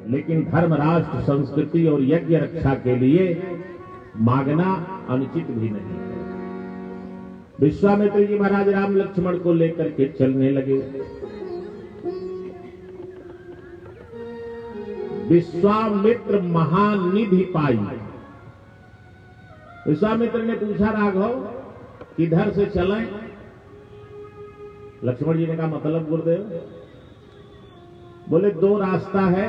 लेकिन धर्म, राष्ट्र, संस्कृति और यज्ञ रक्षा के लिए मांगना अनुचित भी नहीं है। विश्वामित्र जी महाराज राम लक्ष्मण को लेकर के चलने लगे। विश्वामित्र महानिधि पाई। विश्वामित्र ने पूछा, राघव किधर से चलें? लक्ष्मण जी ने कहा, मतलब गुरुदेव? बोले, दो रास्ता है,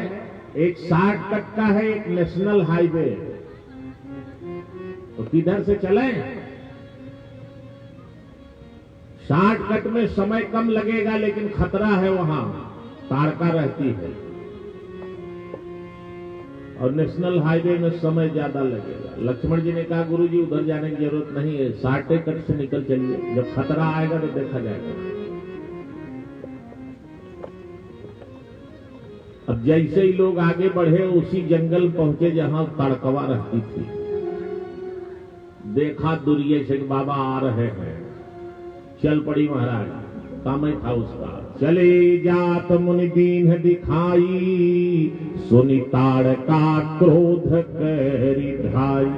एक शॉर्टकट का है, एक नेशनल हाईवे। तो किधर से चलें? शॉर्टकट में समय कम लगेगा, लेकिन खतरा है, वहां ताड़का रहती है, और नेशनल हाईवे में समय ज्यादा लगेगा। लक्ष्मण जी ने कहा, गुरु जी उधर जाने की जरूरत नहीं है, शॉर्टकट से निकल चलिए, जब खतरा आएगा तो देखा जाएगा। अब जैसे ही लोग आगे बढ़े, उसी जंगल पहुंचे जहां ताड़कवा रहती थी। देखा दुर्येशक बाबा आ रहे हैं, चल पड़ी महाराज, काम ही था उसका। चले जात मुनि दीन दिखाई, सुनि ताड़का क्रोध करि ढाई।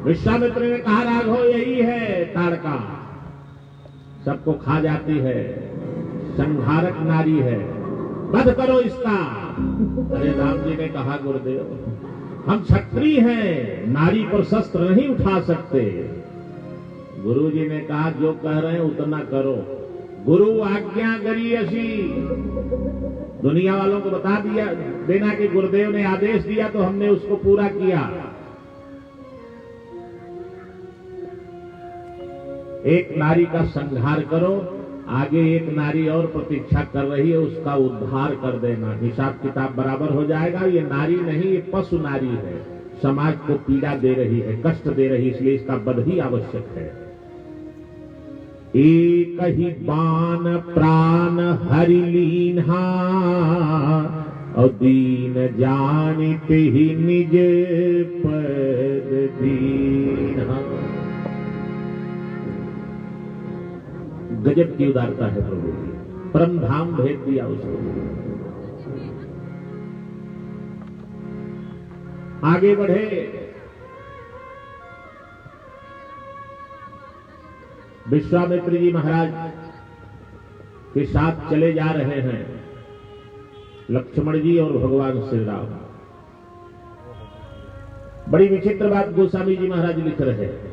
विश्वामित्र ने कहा, राघव यही है ताड़का, सबको खा जाती है, संहारक नारी है, वध करो इसका। अरे राम जी ने कहा, गुरुदेव हम क्षत्रिय हैं, नारी पर शस्त्र नहीं उठा सकते। गुरु जी ने कहा, जो कह रहे हैं उतना करो, गुरु आज्ञा करी ऐसी। दुनिया वालों को बता दिया देना कि गुरुदेव ने आदेश दिया तो हमने उसको पूरा किया। एक नारी का संहार करो, आगे एक नारी और प्रतीक्षा कर रही है, उसका उद्धार कर देना, हिसाब किताब बराबर हो जाएगा। ये नारी नहीं, ये पशु नारी है, समाज को पीड़ा दे रही है, कष्ट दे रही है, इसलिए इसका वध ही आवश्यक है। एक ही बाण प्राण हरि लीन्हा, और दीन जानिते ही निज पद दीन्हा। गजब की उदारता है प्रभु की, परम धाम भेज दिया उसको। आगे बढ़े, विश्वामित्र जी महाराज के साथ चले जा रहे हैं लक्ष्मण जी और भगवान श्री राम। बड़ी विचित्र बात गोस्वामी जी महाराज लिख रहे हैं।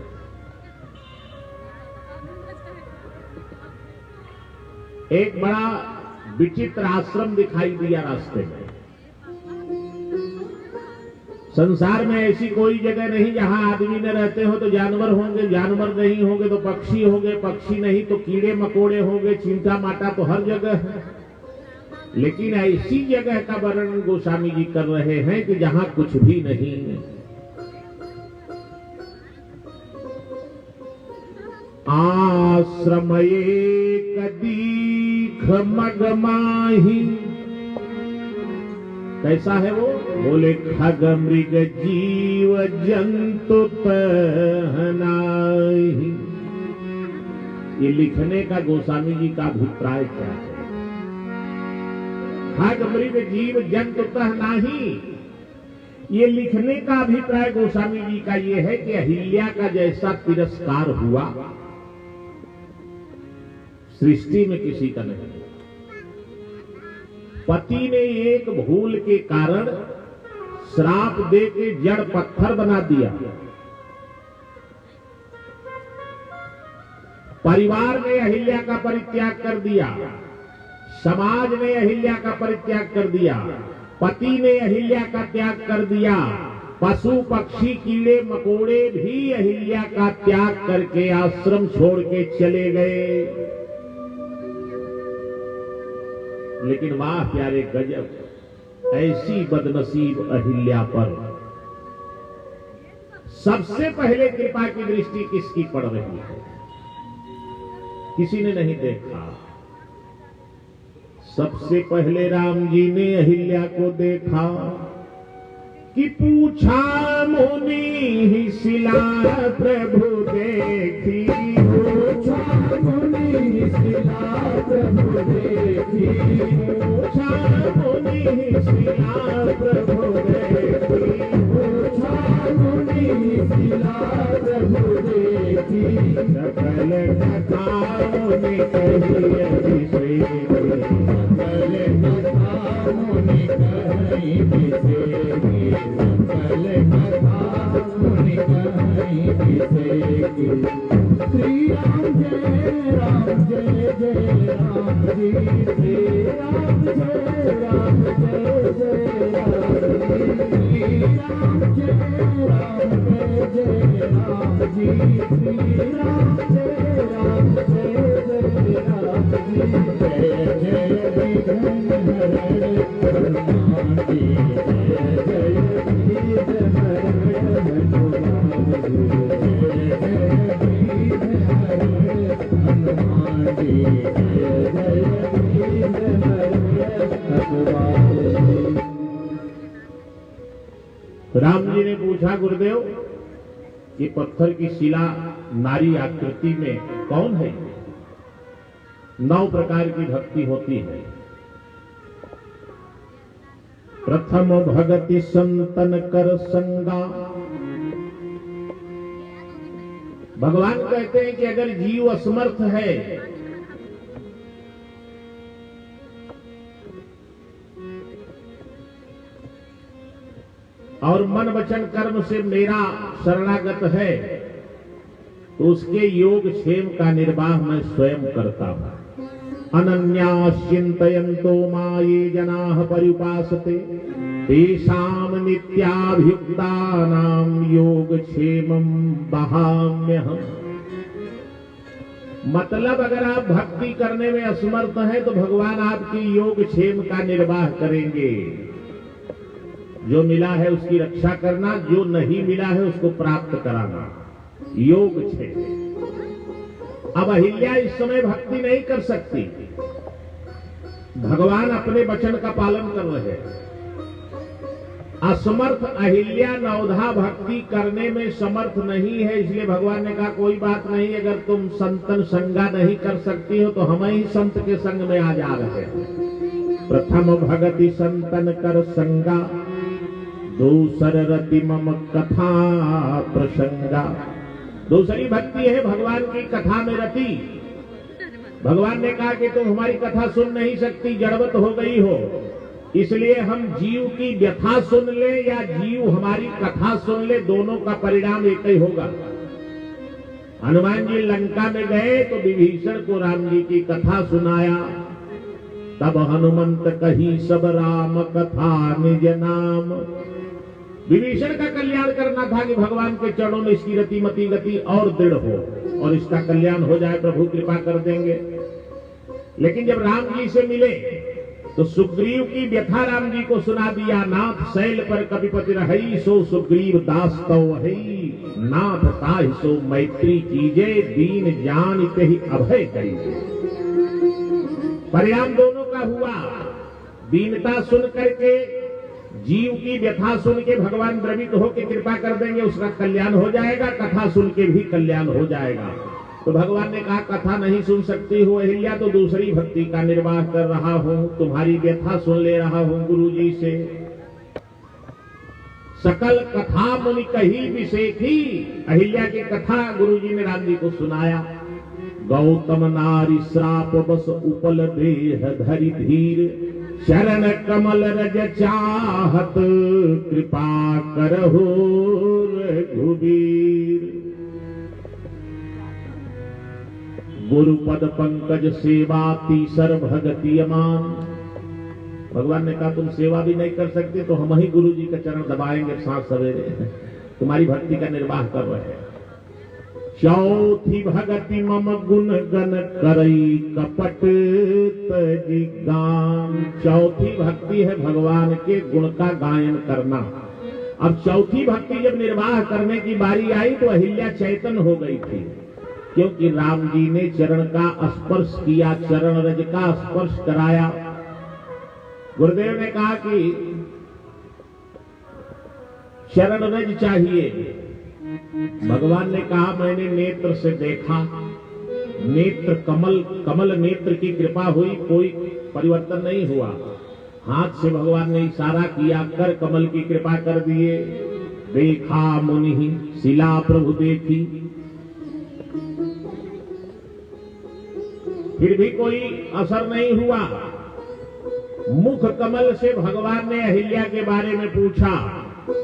एक बड़ा विचित्र आश्रम दिखाई दिया रास्ते में। संसार में ऐसी कोई जगह नहीं जहां आदमी न रहते हो तो जानवर होंगे, जानवर नहीं होंगे तो पक्षी होंगे, पक्षी नहीं तो कीड़े मकोड़े होंगे, चिंता माटा तो हर जगह है। लेकिन ऐसी जगह का वर्णन गोस्वामी जी कर रहे हैं कि जहां कुछ भी नहीं है। आश्रम एक दीख मगमाही। कैसा है वो? बोले, खग मृग जीव जंतु तहनाहि। ये लिखने का गोस्वामी जी का अभिप्राय क्या है? खग मृग जीव जंतु तहनाहि, ये लिखने का अभिप्राय गोस्वामी जी का ये है कि अहिल्या का जैसा तिरस्कार हुआ सृष्टि में किसी का नहीं। पति ने एक भूल के कारण श्राप दे के जड़ पत्थर बना दिया। परिवार ने अहिल्या का परित्याग कर दिया, समाज ने अहिल्या का परित्याग कर दिया, पति ने अहिल्या का त्याग कर दिया, पशु पक्षी कीड़े मकोड़े भी अहिल्या का त्याग करके आश्रम छोड़ के चले गए। लेकिन वाह प्यारे गजब, ऐसी बदनसीब अहिल्या पर सबसे पहले कृपा की दृष्टि किसकी पड़ रही है? किसी ने नहीं देखा। सबसे पहले राम जी ने अहिल्या को देखा कि पूछा मुनि ही शिला प्रभु देखी। पूछा मुनि ही शिला प्रभु देखी। पूछा मुनि ही शिला कही अभिषेक सकल कथा मुनि कहि बिसेकी, सकल कथा मुनि कहि बिसेकी। श्री राम जय राम जय जय राम जी, श्री राम जय राम जय जय राम जी, श्री राम जय राम जय जय राम जी, श्री राम जय राम जय जय राम जी। जय जय विघ्न हरण हनुमान जी, जय जय विघ्न हरण हनुमान जी, जय जय विघ्न हरण हनुमान जी, जय जय विघ्न हरण हनुमान जी। राम जी ने पूछा, गुरुदेव ये पत्थर की शिला नारी आकृति में कौन है? 9 प्रकार की भक्ति होती है। प्रथम भगति संतन कर संगा। भगवान कहते हैं कि अगर जीव असमर्थ है और मन वचन कर्म से मेरा शरणागत है तो उसके योग क्षेम का निर्वाह मैं स्वयं करता हूं। अनन्याश्चिन्तयन्तो माये जनाः पर्युपासते तेषां नित्याभियुक्तानां योगक्षेमं वहाम्यहम्। मतलब अगर आप भक्ति करने में असमर्थ हैं तो भगवान आपकी योग क्षेम का निर्वाह करेंगे। जो मिला है उसकी रक्षा करना, जो नहीं मिला है उसको प्राप्त कराना, योग क्षेम। अब अहिल्या इस समय भक्ति नहीं कर सकती, भगवान अपने वचन का पालन कर रहे हैं। असमर्थ अहिल्या नवधा भक्ति करने में समर्थ नहीं है, इसलिए भगवान ने कहा कोई बात नहीं, अगर तुम संतन संगा नहीं कर सकती हो तो हम ही संत के संग में आ जा रहे हैं। प्रथम भगति संतन कर संगा, दूसर रति मम कथा प्रसंगा। दूसरी भक्ति है भगवान की कथा में रति। भगवान ने कहा कि तुम हमारी कथा सुन नहीं सकती, जड़वत हो गई हो, इसलिए हम जीव की व्यथा सुन ले या जीव हमारी कथा सुन ले, दोनों का परिणाम एक ही होगा। हनुमान जी लंका में गए तो विभीषण को राम जी की कथा सुनाया, तब हनुमंत कही सब राम कथा निज नाम। विभीषण का कल्याण करना था कि भगवान के चरणों में इसकी रति मति गति और दृढ़ हो और इसका कल्याण हो जाए, प्रभु कृपा कर देंगे। लेकिन जब राम जी से मिले तो सुग्रीव की व्यथा राम जी को सुना दिया। नाथ शैल पर कपिपति रही, सो सुग्रीव दास तो वही, नाथ ताहि सो मैत्री कीजे, दीन जानित ही अभय करिए। परिणाम दोनों का हुआ। दीनता सुन करके, जीव की व्यथा सुन के भगवान द्रवित होकर कृपा कर देंगे, उसका कल्याण हो जाएगा। कथा सुन के भी कल्याण हो जाएगा। तो भगवान ने कहा कथा नहीं सुन सकती हो अहिल्या, तो दूसरी भक्ति का निर्वाह कर रहा हूं, तुम्हारी व्यथा सुन ले रहा हूं गुरु जी से। सकल कथा मुनि कही विसेखी। अहिल्या की कथा गुरु जी ने राम जी को सुनाया। गौतम नारी श्राप बस उपल देह धरि धीर, शरण कमल रज चाहत कृपा करहु रघुबीर। गुरुपद पंकज सेवा तीसर भगति अमान। भगवान ने कहा तुम सेवा भी नहीं कर सकते तो हम ही गुरु जी का चरण दबाएंगे सांझ सवेरे, तुम्हारी भक्ति का निर्वाह कर रहे हैं। चौथी भगति मम गुण गन करई कपट तजी गान। चौथी भक्ति है भगवान के गुण का गायन करना। अब चौथी भक्ति जब निर्वाह करने की बारी आई तो अहिल्या चैतन हो गई थी, क्योंकि राम जी ने चरण का स्पर्श किया, चरण रज का स्पर्श कराया। गुरुदेव ने कहा कि चरण रज चाहिए। भगवान ने कहा मैंने नेत्र से देखा, नेत्र कमल, कमल नेत्र की कृपा हुई, कोई परिवर्तन नहीं हुआ। हाथ से भगवान ने इशारा किया, कर कमल की कृपा कर दिए। देखा मुनि शिला प्रभु देखी। फिर भी कोई असर नहीं हुआ। मुख कमल से भगवान ने अहिल्या के बारे में पूछा।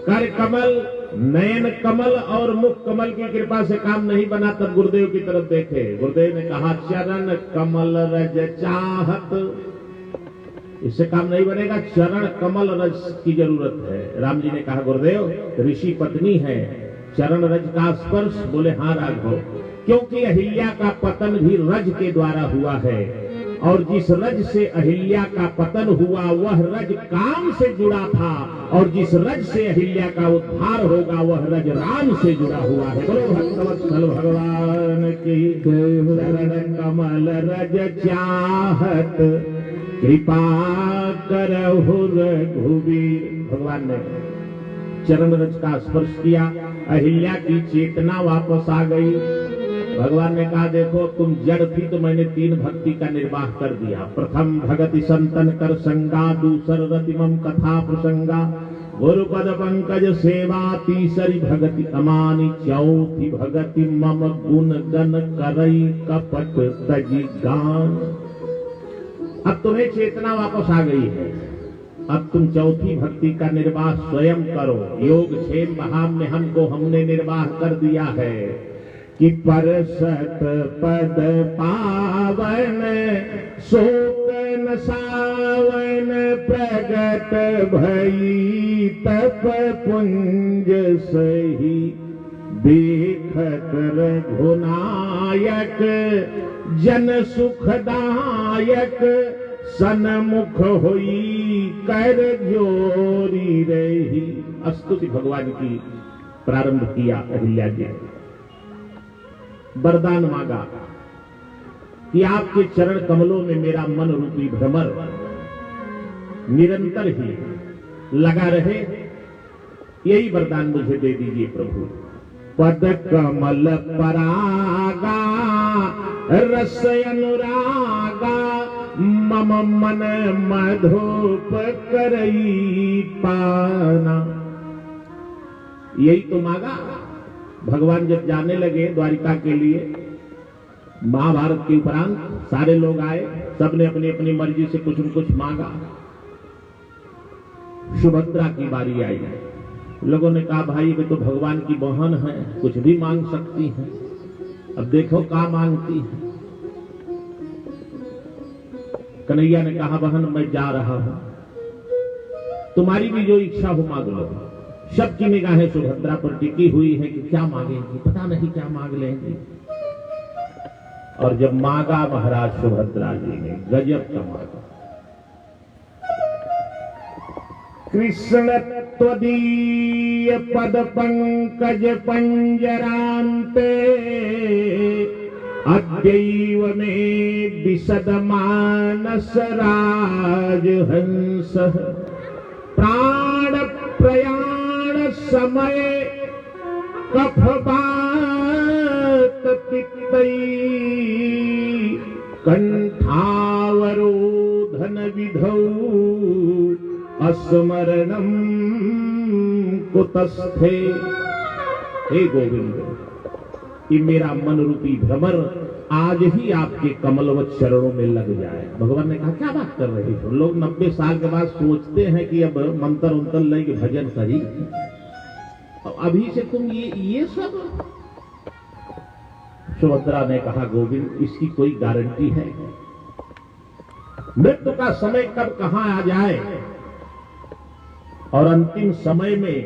कर कमल, नयन कमल और मुख कमल की कृपा से काम नहीं बना। तब गुरुदेव की तरफ देखे। गुरुदेव ने कहा चरण कमल रज चाहत, इससे काम नहीं बनेगा, चरण कमल रज की जरूरत है। राम जी ने कहा गुरुदेव ऋषि पत्नी है, चरण रज का स्पर्श? बोले हाँ राघव, क्योंकि अहिल्या का पतन भी रज के द्वारा हुआ है, और जिस रज से अहिल्या का पतन हुआ वह रज काम से जुड़ा था, और जिस रज से अहिल्या का उद्धार होगा वह रज राम से जुड़ा हुआ है। बोलो भक्तवत्सल भगवान की चरण कमल रज चाहत, कृपा करहु रघुवीर। भगवान ने चरण रज का स्पर्श किया, अहिल्या की चेतना वापस आ गई। भगवान ने कहा देखो तुम जड़ थी तो मैंने 3 भक्ति का निर्वाह कर दिया। प्रथम भगति संतन कर संगा, दूसर रतिमम कथा प्रसंगा, गुरुपद पंकज सेवा, तीसरी भगति अमानी, चौथी भगति मम गुण गण करई कपट तजी गान। अब तुम्हें चेतना वापस आ गई है, अब तुम चौथी भक्ति का निर्वाह स्वयं करो। योग क्षेम महाम में हमने निर्वाह कर दिया है कि परसत पद पावन, शोक न सावन, प्रगट भई तप पुंज सही, देखत रघुनायक जन सुखदायक, सन्मुख होई कर जोरी रही। स्तुति भगवान की प्रारंभ किया अहिल्या जी। वरदान मांगा कि आपके चरण कमलों में मेरा मन रूपी भ्रमर निरंतर ही लगा रहे, यही वरदान मुझे दे दीजिए प्रभु। पद कमल परागा रस अनुरागा, मम मन मधुप करई पाना। यही तो मांगा। भगवान जब जाने लगे द्वारिका के लिए, महाभारत के उपरांत सारे लोग आए, सबने अपनी अपनी मर्जी से कुछ न कुछ मांगा। सुभद्रा की बारी आई। लोगों ने कहा भाई वे तो भगवान की बहन है, कुछ भी मांग सकती हैं, अब देखो क्या मांगती है। कन्हैया ने कहा बहन मैं जा रहा हूं, तुम्हारी भी जो इच्छा हो मांग लो। सबकी निगाहें सुभद्रा पर टिकी हुई है कि क्या मांगेंगी, पता नहीं क्या मांग लेंगी। और जब मांगा महाराज सुभद्रा जी ने, गजब का मांगा। कृष्ण त्वदीय पद पंकज पंजरांते, अद्यैव में विशद मानस राजहंस, प्राण प्रयाण समय कफ बात तित्तई, कंठावरोधन विधौ अस्मरणम कुतस्थे। हे गोविंद, कि मेरा मन रूपी भ्रमर आज ही आपके कमलवत चरणों में लग जाए। भगवान ने कहा क्या बात कर रहे हो? लोग 90 साल के बाद सोचते हैं कि अब मंत्र उंतर लेंगे भजन करी, अभी से तुम ये सब। सुभद्रा ने कहा गोविंद इसकी कोई गारंटी है? मृत्यु का समय कब कहां आ जाए, और अंतिम समय में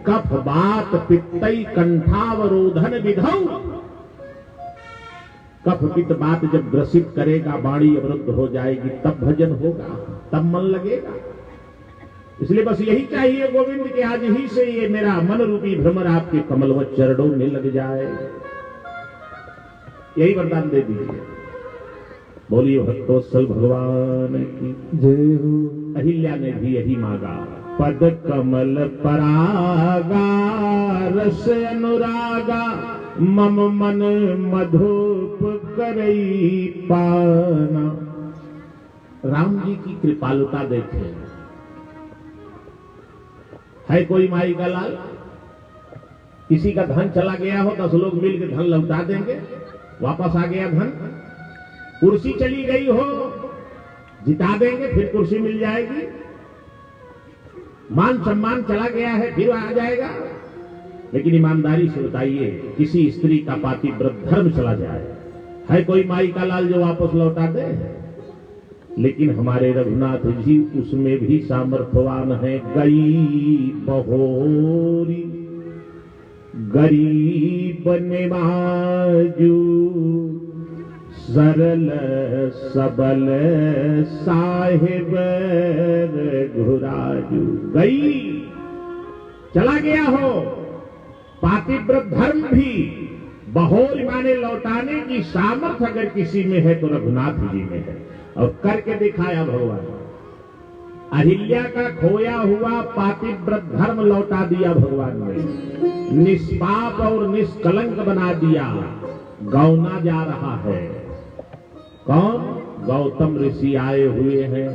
कफ बात पित्तई कंठावरोधन विधौ, कफ पित्त बात जब ग्रसित करेगा, वाणी अवरुद्ध हो जाएगी, तब भजन होगा, तब मन लगेगा। इसलिए बस यही चाहिए गोविंद कि आज ही से ये मेरा मन रूपी भ्रमर आपके कमलवत चरणों में लग जाए। यही वरदान दे दीजिए। बोलिए भक्तोत्सल भगवान की जय हो। अहिल्या ने भी यही मांगा। पद कमल परागा रस अनुरागा, मम मन मधुप करई पाना। राम जी की कृपालुता देखें। है कोई माई का लाल, किसी का धन चला गया हो 10 लोग मिलकर धन लौटा देंगे, वापस आ गया धन, कुर्सी चली गई हो, जिता देंगे फिर कुर्सी मिल जाएगी। मान सम्मान चला गया है फिर आ जाएगा। लेकिन ईमानदारी से बताइए, किसी स्त्री का पातिव्रत धर्म चला जाए, है कोई माई का लाल जो वापस लौटा दे? लेकिन हमारे रघुनाथ जी उसमें भी सामर्थ्यवान है। गई बहोरी गरीब निवाजू, सरल सबल साहिब घुराजू। गई, चला गया हो पातिव्रत धर्म भी, बहोर माने लौटाने की सामर्थ्य अगर किसी में है तो रघुनाथ जी में है, और करके दिखाया भगवान। अहिल्या का खोया हुआ पातिव्रत धर्म लौटा दिया भगवान ने, निष्पाप और निष्कलंक बना दिया। गौना जा रहा है, कौन? गौतम ऋषि आए हुए हैं,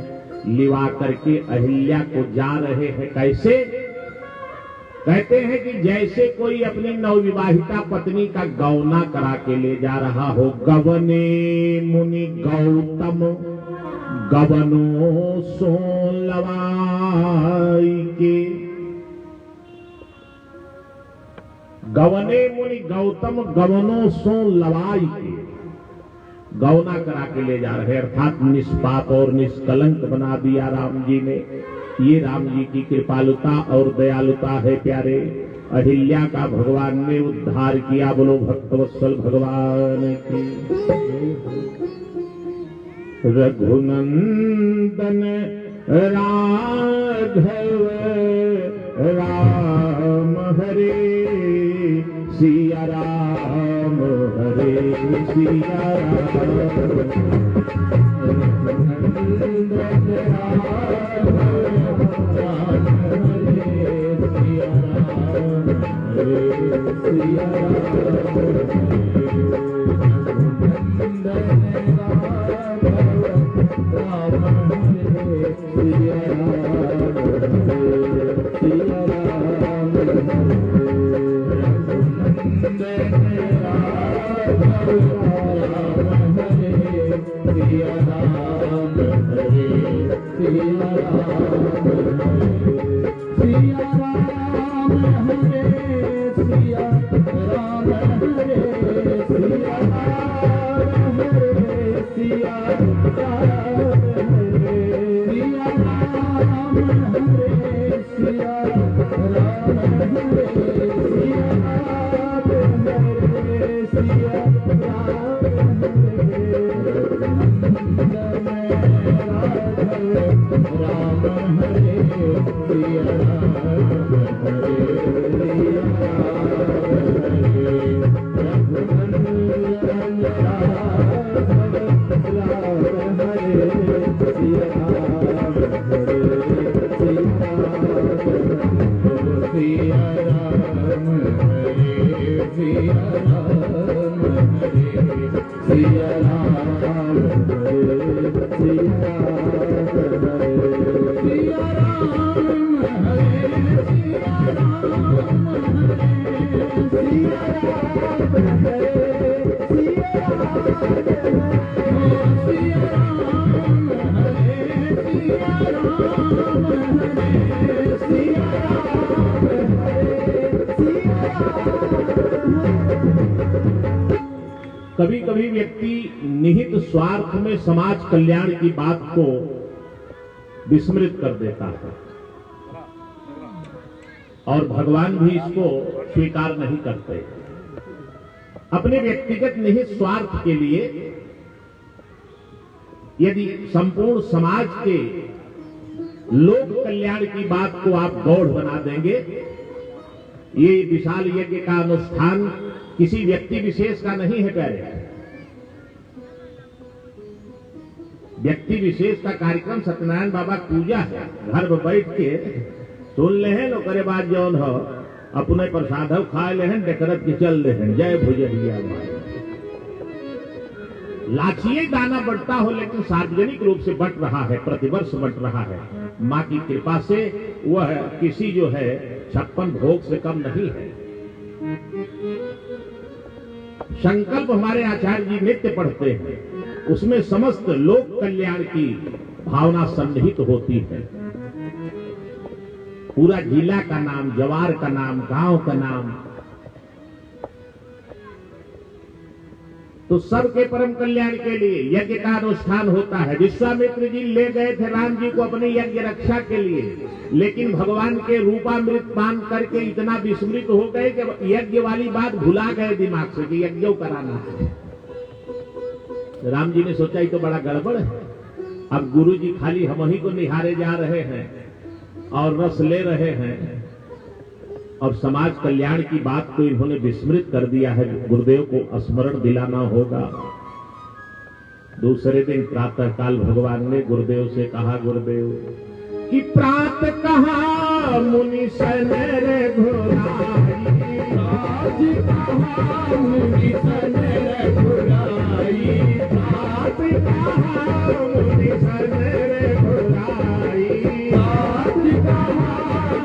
लिवा करके अहिल्या को जा रहे हैं। कैसे? कहते हैं कि जैसे कोई अपनी नवविवाहिता पत्नी का गौना करा के ले जा रहा हो। गवने मुनि गौतम गवनो सो लवाई के। गवने मुनि गौतम गवनो सो लवाई के, गौना करा के ले जा रहे, अर्थात निष्पाप और निष्कलंक बना दिया राम जी ने। ये राम जी की कृपालुता और दयालुता है प्यारे। अहिल्या का भगवान ने उद्धार किया। बोलो भक्तवत्सल भगवान की। रघुनंदन राघव राम हरे, सिया राम हरे सिया राम। कभी कभी व्यक्ति निहित स्वार्थ में समाज कल्याण की बात को विस्मृत कर देता है और भगवान भी इसको स्वीकार नहीं करते। अपने व्यक्तिगत निहित स्वार्थ के लिए यदि संपूर्ण समाज के लोक कल्याण की बात को आप गौड़ बना देंगे, ये विशाल यज्ञ का अनुष्ठान किसी व्यक्ति विशेष का नहीं है प्यारे। व्यक्ति विशेष का कार्यक्रम सत्यनारायण बाबा पूजा है, घर में बैठ के सुन ले हैं, ओकरे बाद जौन हो अपने प्रसाद खा ले हैं, डेकरत के चल ले हैं। जय भुजरिया माई। लाचिए दाना बढ़ता हो लेकिन सार्वजनिक रूप से बंट रहा है, प्रतिवर्ष बंट रहा है। माँ की कृपा से वह किसी जो है 56 भोग से कम नहीं है। संकल्प हमारे आचार्य जी नित्य पढ़ते हैं, उसमें समस्त लोक कल्याण की भावना सन्निहित होती है। पूरा जिला का नाम, जवार का नाम, गांव का नाम, तो सबके परम कल्याण के लिए यज्ञ का अनुष्ठान होता है। विश्वामित्र जी ले गए थे राम जी को अपनी यज्ञ रक्षा के लिए, लेकिन भगवान के रूपामृत पान करके इतना विस्मृत हो गए कि यज्ञ वाली बात भुला गए दिमाग से कि यज्ञ कराना है। राम जी ने सोचा ये तो बड़ा गड़बड़ है, अब गुरु जी खाली हम ही को निहारे जा रहे हैं और रस ले रहे हैं, और समाज कल्याण की बात को इन्होंने विस्मृत कर दिया है। गुरुदेव को स्मरण दिलाना होगा। दूसरे दिन प्रातः काल भगवान ने गुरुदेव से कहा, गुरुदेव कि प्रातः कहा मुनि सन रे घोराई, आज कहा मुनि सन रे घोराई, प्रातः कहा मुनि सन रे घोराई, आज कहा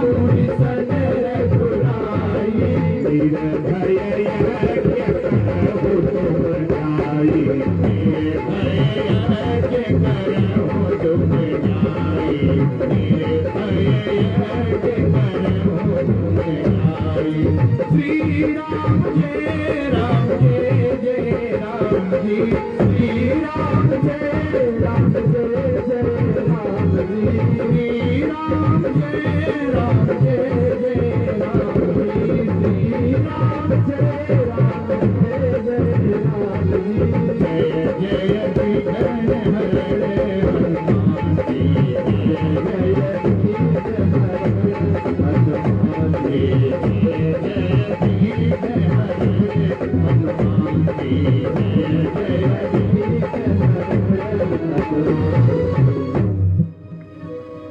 मुनि सन रे घोराई, मेरे भय यज्ञ करो तुम जाई, मेरे भय यज्ञ करो तुम जाई, मेरे भय यज्ञ करो तुम जाई। श्री राम जय राम जय जय राम जी, श्री राम जय राम जय जय राम जी, श्री राम जय राम जय जय राम जी, श्री राम जय राम जय जय राम जी। जय जय विघ्न हरे हनुमान जी, जय जय विघ्न हरे हनुमान जी, जय जय विघ्न हरे हनुमान जी, जय जय विघ्न हरे।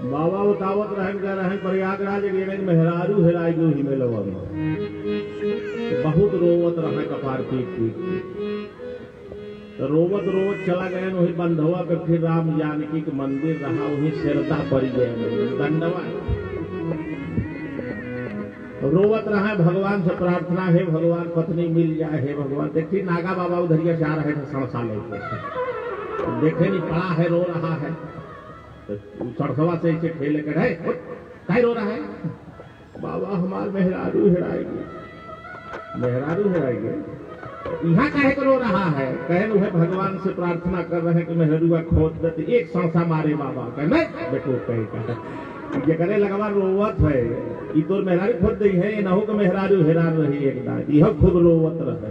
बाबा उतावत रहन कर रहन प्रयागराज गेले मेहरारू हेराई गो ही में लवन, बहुत रोवत रहा कपार पीट तो रोवत रोवत चला गए वही बंधवा पे। फिर राम जानकी के मंदिर रहा, वही सिरता पड़ गए दंडवा। रोवत रहा, भगवान से प्रार्थना है भगवान पत्नी मिल जाए, है भगवान। देखिए नागा बाबा उधरिया जा रहे थे सड़सा लेके, देखे नहीं पड़ा है, रो रहा है, सड़सवा से इसे ठेले कर है, कहे रो रहा है? बाबा हमार मेहरारू हेराएगी, मेहरारू हेराएगी, यहाँ कहे को रो रहा है? कहे वह भगवान से प्रार्थना कर रहे हैं कि मेहरुआ खोद देते, एक सांसा मारे बाबा। कहे नहीं देखो कहे ये करे लगवा रोवत है, ये तो मेहरारू खोद दी है, ये न हो कि मेहरारू हेरान रही एकदम, यह खूब रोवत रहे।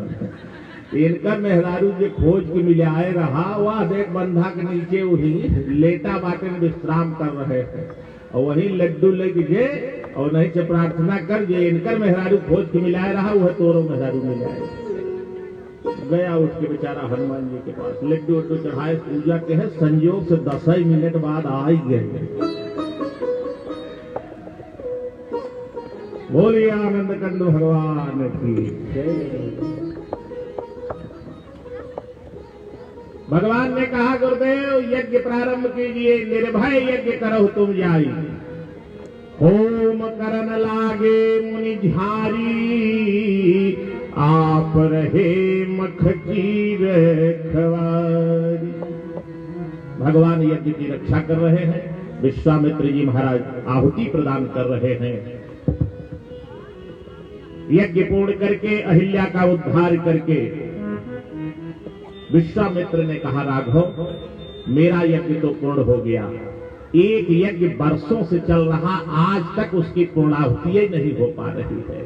इनका मेहरारू जो खोज के मिलाए रहा, वह देख बंधा के नीचे वही लेटा बाटे में विश्राम कर रहे हैं, और वही लड्डू लेके जे और नहीं से प्रार्थना कर जे इनकर मेहरारू खोज के मिलाए रहा, वह तोरो मेहरारू मिलाए गया। उठ के बेचारा हनुमान जी के पास लड्डू वड्डू चढ़ाए, पूजा के है, संयोग से 10 मिनट बाद आ ही गए। बोलिए आनंद कंदु भगवान की जय। भगवान ने कहा, गुरुदेव यज्ञ प्रारंभ कीजिए, निर्भय यज्ञ करो तुम जाई। होम करन लागे मुनि झारी, आप रहे मख की रखवारी। भगवान यज्ञ की रक्षा कर रहे हैं, विश्वामित्र जी महाराज आहुति प्रदान कर रहे हैं। यज्ञ पूर्ण करके अहिल्या का उद्धार करके विश्वामित्र ने कहा, राघव मेरा यज्ञ तो पूर्ण हो गया, एक यज्ञ वर्षों से चल रहा, आज तक उसकी पूर्णाहुति ही नहीं हो पा रही है,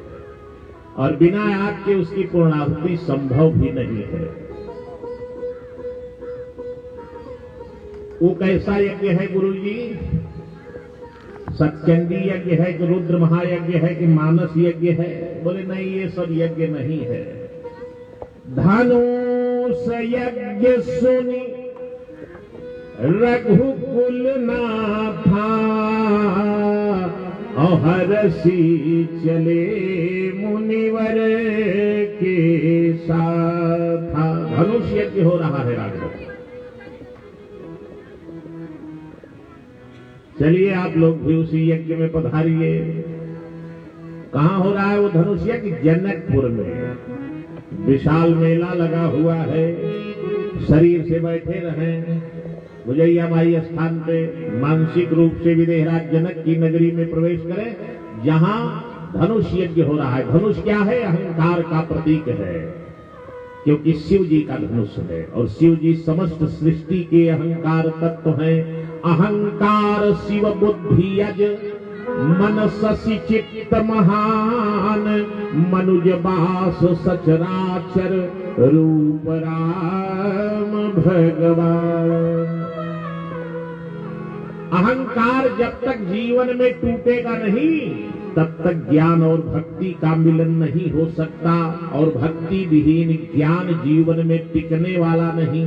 और बिना आग के उसकी पूर्णाहुति संभव भी नहीं है। वो कैसा यज्ञ है गुरुजी? सत्यंगी यज्ञ है कि रुद्र महायज्ञ है कि मानस यज्ञ है? बोले नहीं, ये सब यज्ञ नहीं है। धनुष यज्ञ सुनी रघुकुल नाथा, और हरसी चले मुनिवर के साथ। धनुष यज्ञ हो रहा है राघव। चलिए आप लोग भी उसी यज्ञ में पधारिए। कहां हो रहा है वो धनुष यज्ञ? जनकपुर में विशाल मेला लगा हुआ है। शरीर से बैठे रहें, मुजैया माई स्थान पे मानसिक रूप से विदेहराज जनक की नगरी में प्रवेश करें, जहां धनुष यज्ञ हो रहा है। धनुष क्या है? अहंकार का प्रतीक है, क्योंकि शिव जी का धनुष है और शिव जी समस्त सृष्टि के अहंकार तत्व हैं। अहंकार शिव बुद्धि यज मन शशि चित्त महान, मनुज बास सचराचर रूप राम भगवान। अहंकार जब तक जीवन में टूटेगा नहीं, तब तक ज्ञान और भक्ति का मिलन नहीं हो सकता, और भक्ति विहीन ज्ञान जीवन में टिकने वाला नहीं।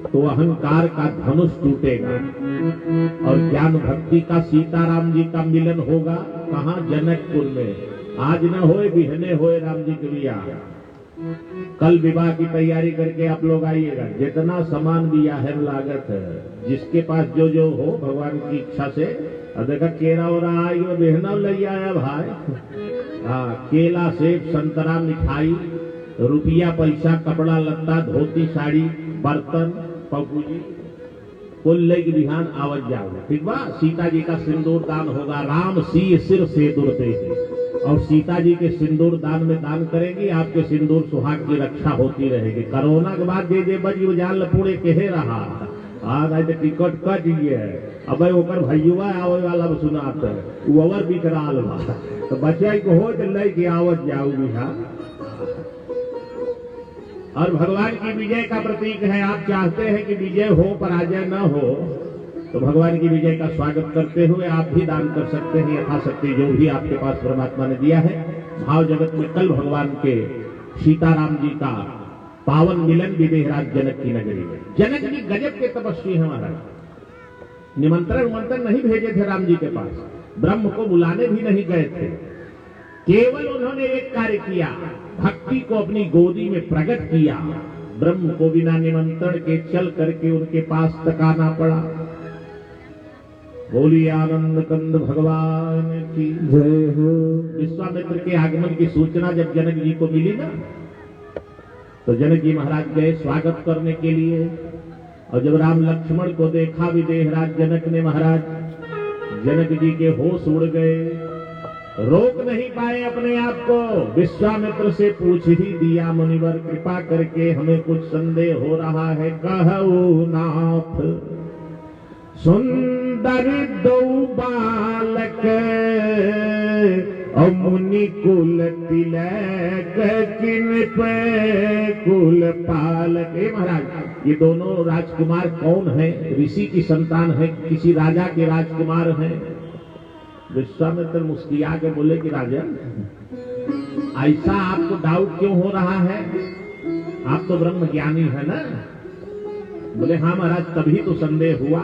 तो अहंकार का धनुष टूटेगा और ज्ञान भक्ति का सीताराम जी का मिलन होगा। कहां? जनकपुर में। आज न होए बिहने होए राम जी के विवाह। कल विवाह की तैयारी करके आप लोग आइएगा। जितना सामान दिया है लागत है, जिसके पास जो जो हो भगवान की इच्छा से। अब देखा केरा हो रहा है, वो बिहना ले आया भाई। हाँ, केला सेब संतरा मिठाई रुपया पैसा कपड़ा लत्ता धोती साड़ी बर्तन पगुजी कुल लेके बिहान आवत जाओगे। ठीक बा? सीता जी का सिंदूर दान होगा। राम सी सिर से दुरते और सीता जी के सिंदूर दान में दान करेंगी, आपके सिंदूर सुहाग की रक्षा होती रहेगी। कोरोना के बाद जे बजी जान लपूड़े कहे रहा हाँ नहीं तो टिकट कट गए। अब ओकर भैया आवे वाला सुनात वो अवर बिकराल बा, तो बच्चा को हो तो लेके आवत जाऊ बिहार। और भगवान की विजय का प्रतीक है। आप चाहते हैं कि विजय हो पराजय न हो, तो भगवान की विजय का स्वागत करते हुए आप भी दान कर सकते हैं यथाशक्ति, जो भी आपके पास परमात्मा ने दिया है। भाव जगत में कल भगवान के सीताराम जी का पावन मिलन विदेहराज जनक की नगरी में। जनक जी गजब के तपस्वी हैं महाराज। निमंत्रण नहीं भेजे थे राम जी के पास, ब्रह्म को बुलाने भी नहीं गए थे। केवल उन्होंने एक कार्य किया, भक्ति को अपनी गोदी में प्रकट किया। ब्रह्म को बिना निमंत्रण के चल करके उनके पास तक आना पड़ा। बोलिए आनंद कंद भगवान की जय हो। विश्वामित्र के आगमन की सूचना जब जनक जी को मिली ना, तो जनक जी महाराज गए स्वागत करने के लिए। और जब राम लक्ष्मण को देखा विदेहराज जनक ने महाराज, जनक जी के होश उड़ गए, रोक नहीं पाए अपने आप को। विश्वामित्र से पूछ ही दिया, मुनिवर कृपा करके हमें कुछ संदेह हो रहा है। कहु नाथ सुंदर दो बालक और मुनि कुल तिलक किन पे कुल पालक। महाराज ये दोनों राजकुमार कौन है? ऋषि की संतान है, किसी राजा के राजकुमार हैं। विश्वामित्र मुस्कुरा के बोले कि राजन, ऐसा आपको डाउट क्यों हो रहा है? आप तो ब्रह्म ज्ञानी है ना? बोले हाँ महाराज, तभी तो संदेह हुआ।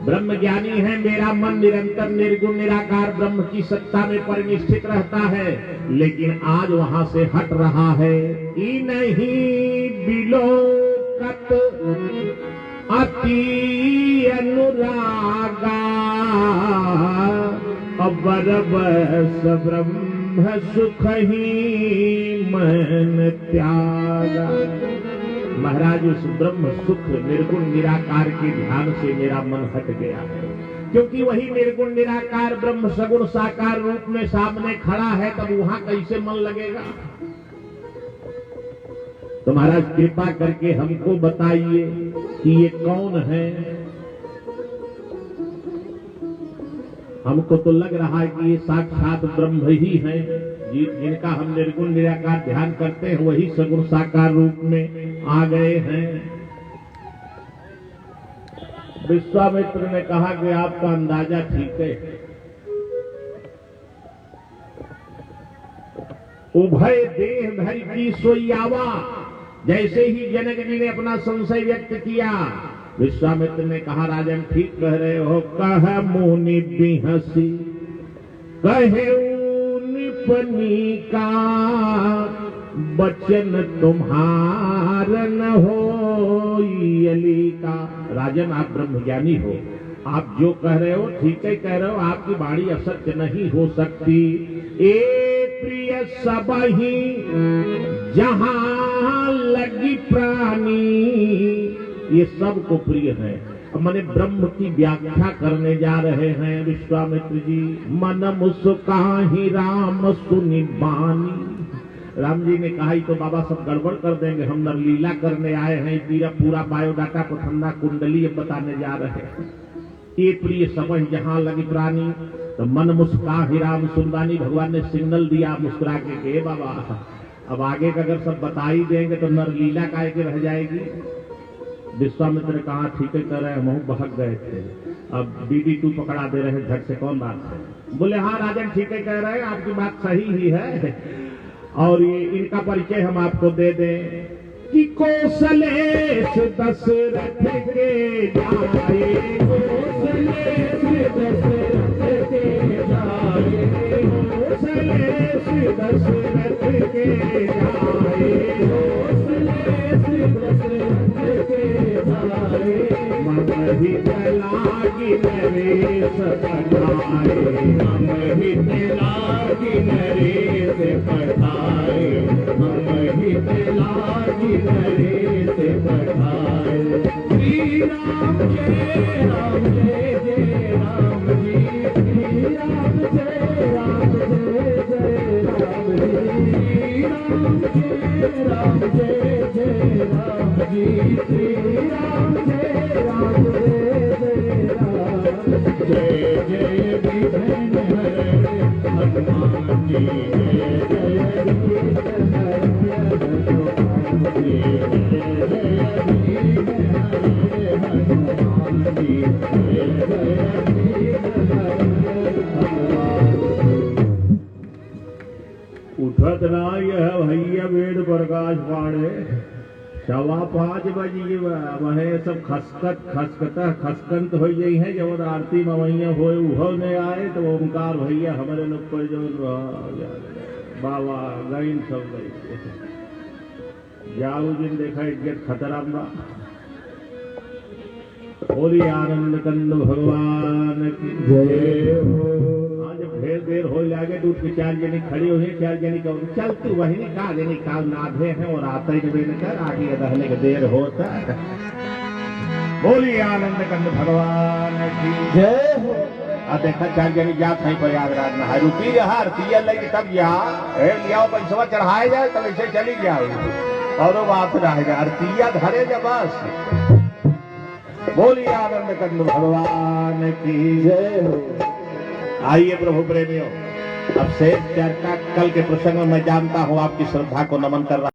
ब्रह्म ज्ञानी है, मेरा मन निरंतर निर्गुण निराकार ब्रह्म की सत्ता में परिनिष्ठित रहता है, लेकिन आज वहां से हट रहा है। ई नहीं बिलोकत अति अनुरागा, अबर बस ब्रह्म सुख ही मन त्यागा। महाराज उस ब्रह्म सुख निर्गुण निराकार के ध्यान से मेरा मन हट गया है, क्योंकि वही निर्गुण निराकार ब्रह्म सगुण साकार रूप में सामने खड़ा है, तब वहां कैसे मन लगेगा? तो महाराज कृपा करके हमको बताइए कि ये कौन है? हमको तो लग रहा है कि ये साक्षात ब्रह्म ही है, जिनका हम निर्गुण निराकार ध्यान करते हैं, वही सगुण साकार रूप में आ गए हैं। विश्वामित्र ने कहा कि आपका अंदाजा ठीक है। उभय देह धर की सोयावा, जैसे ही जनक जी ने अपना संशय व्यक्त किया, विश्वामित्र ने कहा राजन ठीक कह रहे हो। कह मुनि बिहसी कहे निपनी का, बचन तुम्हार न हो यली का। राजन आप ब्रह्मज्ञानी हो, आप जो कह रहे हो ठीक है कह रहे हो, आपकी वाणी असत्य नहीं हो सकती। ए प्रिय सब ही जहां जहां लगी प्राणी, ये सबको प्रिय है। अब मैंने ब्रह्म की व्याख्या करने जा रहे हैं विश्वामित्र जी। मन मुस्काहि राम सुनि बानी। राम जी ने कहा ही तो बाबा सब गड़बड़ कर देंगे, हम नरलीला करने आए हैं, पूरा बायोडाटा को ठंडा कुंडली बताने जा रहे हैं। ये प्रिय समझ जहां लगी प्राणी, तो मन मुस्काहि राम सुनबानी। भगवान ने सिग्नल दिया मुस्कुरा के बाबा अब आगे का अगर सब बता ही देंगे तो नरलीला काहे के रह जाएगी। विश्वामित्र ने कहा ठीक है कर रहे हैं, हम बहक गए थे, अब DD2 पकड़ा दे रहे हैं झट से, कौन बात है। बोले हाँ राजन ठीक है कह रहे हैं, आपकी बात सही ही है। और ये इनका परिचय हम आपको दे दें कि कौशलेश दशरथ के जाए, कौशलेश दशरथ के जाए, कौशलेश दशरथ के जाए, कौशलेश दशरथ के जाए। ममहित लागी नरेश पठाए, ममहित लागी नरेश पठाए, ममहित लागी नरेश पठाए। श्री राम जय राम जय जय राम जी, श्री राम जय राम जय जय राम जी, श्री राम जय जय राम जी, श्री राम जय राम जय जय राम। जय जय विघ्न हरे हनुमान जी, जय जय विघ्न हरे हनुमान जी, जय जय विघ्न हरे हनुमान जी, जय जय विघ्न हरे हनुमान। उठत ना यह भैया वेद प्रकाश पाड़े, 5:15 बजे वह सब खसकंत हो गई है। जब आरती मवैया होए उहो ने आए तो ओंकार भैया हमारे लोग पर जो बाबा गईन सब गई जाऊ दिन देखा इज्जत खतरा बा। बोली आनंद कंद भगवान की जय हो। जब ढेर देर हो लागे तो उठ के 4 जनी खड़ी हुई, 4 जनी का चलती वही नहीं कहा जनी काल नाधे हैं और आते ही बेन कर आगे रहने के देर होता। बोली आनंद कंद भगवान की जय हो। अब देखा 4 जनी जात है प्रयागराज में, रुकी रहा आरती लगी तब जा लियाओ पैसा चढ़ाए जाए तब ऐसे चली जाओ और वो बात रहेगा आरतिया धरे जा बस। बोली आनंद कंद भगवान की जय हो। आइए प्रभु प्रेमियों, अब शेष चर्चा कल के प्रसंग में मैं जानता हूं आपकी श्रद्धा को नमन कर रहा